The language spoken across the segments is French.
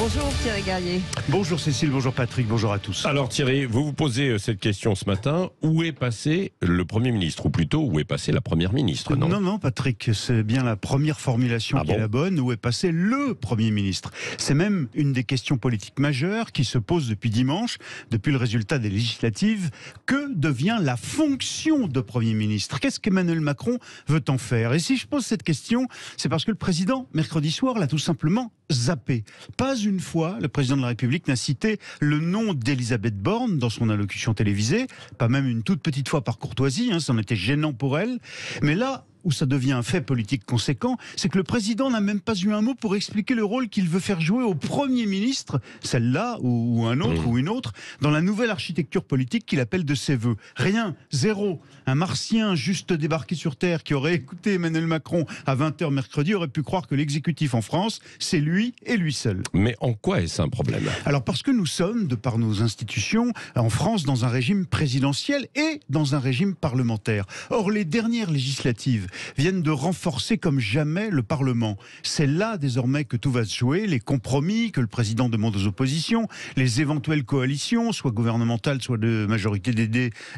Bonjour Thierry Garrier. Bonjour Cécile, bonjour Patrick, bonjour à tous. Alors Thierry, vous vous posez cette question ce matin. Où est passé le Premier ministre? Ou plutôt, où est passée la Première ministre? Non, Patrick, c'est bien la première formulation qui est la bonne. Où est passé le Premier ministre? C'est même une des questions politiques majeures qui se pose depuis dimanche, depuis le résultat des législatives. Que devient la fonction de Premier ministre? Qu'est-ce qu'Emmanuel Macron veut en faire? Et si je pose cette question, c'est parce que le président, mercredi soir, l'a tout simplement zappé. Pas une fois, le président de la République n'a cité le nom d'Elisabeth Borne dans son allocution télévisée, pas même une toute petite fois par courtoisie, ça en était gênant pour elle. Mais là où ça devient un fait politique conséquent, c'est que le président n'a même pas eu un mot pour expliquer le rôle qu'il veut faire jouer au Premier ministre, celle-là ou un autre ou une autre, dans la nouvelle architecture politique qu'il appelle de ses voeux. Rien, zéro. Un martien juste débarqué sur Terre qui aurait écouté Emmanuel Macron à 20h mercredi aurait pu croire que l'exécutif en France, c'est lui et lui seul. Mais en quoi est-ce un problème? Alors parce que nous sommes, de par nos institutions, en France, dans un régime présidentiel et dans un régime parlementaire. Or, les dernières législatives viennent de renforcer comme jamais le Parlement. C'est là désormais que tout va se jouer, les compromis que le président demande aux oppositions, les éventuelles coalitions, soit gouvernementales, soit de majorité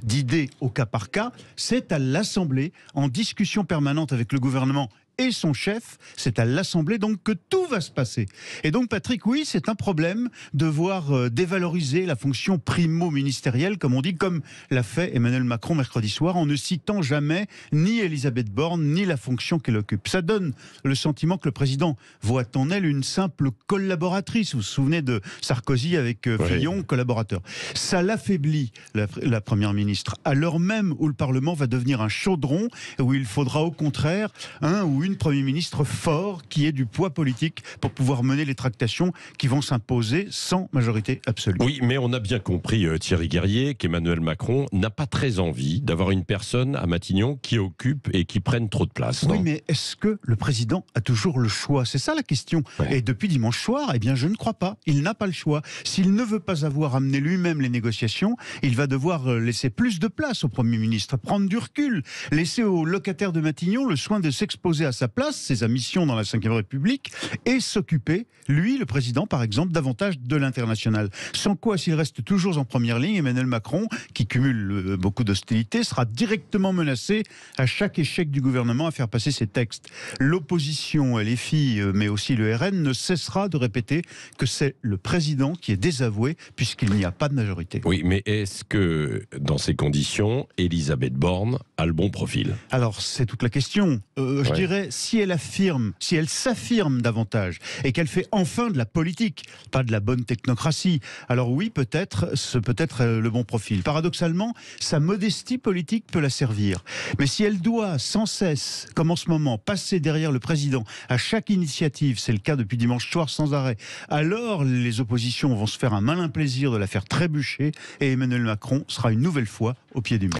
d'idées au cas par cas. C'est à l'Assemblée, en discussion permanente avec le gouvernement et son chef, c'est à l'Assemblée donc que tout va se passer. Et donc Patrick, oui, c'est un problème de voir dévaloriser la fonction primo-ministérielle, comme on dit, comme l'a fait Emmanuel Macron mercredi soir, en ne citant jamais ni Elisabeth Borne, ni la fonction qu'elle occupe. Ça donne le sentiment que le président voit en elle une simple collaboratrice. Vous vous souvenez de Sarkozy avec Fillon, collaborateur. Ça l'affaiblit, la première ministre, à l'heure même où le Parlement va devenir un chaudron, où il faudra au contraire un ou une Premier ministre fort qui ait du poids politique pour pouvoir mener les tractations qui vont s'imposer sans majorité absolue. Oui, mais on a bien compris, Thierry Garrier, qu'Emmanuel Macron n'a pas très envie d'avoir une personne à Matignon qui occupe et qui prenne trop de place. Oui, mais est-ce que le président a toujours le choix? C'est ça la question. Et depuis dimanche soir, eh bien, je ne crois pas. Il n'a pas le choix. S'il ne veut pas avoir amené lui-même les négociations, il va devoir laisser plus de place au Premier ministre, prendre du recul, laisser aux locataires de Matignon le soin de s'exposer à sa place, sa mission dans la Ve République, et s'occuper, lui, le président, par exemple, davantage de l'international. Sans quoi, s'il reste toujours en première ligne, Emmanuel Macron, qui cumule beaucoup d'hostilité, sera directement menacé à chaque échec du gouvernement à faire passer ses textes. L'opposition, les filles, mais aussi le RN, ne cessera de répéter que c'est le président qui est désavoué, puisqu'il n'y a pas de majorité. Oui, mais est-ce que, dans ces conditions, Elisabeth Borne a le bon profil? Alors, c'est toute la question. Je dirais, si elle s'affirme davantage et qu'elle fait enfin de la politique, pas de la bonne technocratie, alors oui, peut-être, ce peut être le bon profil. Paradoxalement, sa modestie politique peut la servir. Mais si elle doit sans cesse, comme en ce moment, passer derrière le président à chaque initiative, c'est le cas depuis dimanche soir sans arrêt, alors les oppositions vont se faire un malin plaisir de la faire trébucher et Emmanuel Macron sera une nouvelle fois au pied du mur.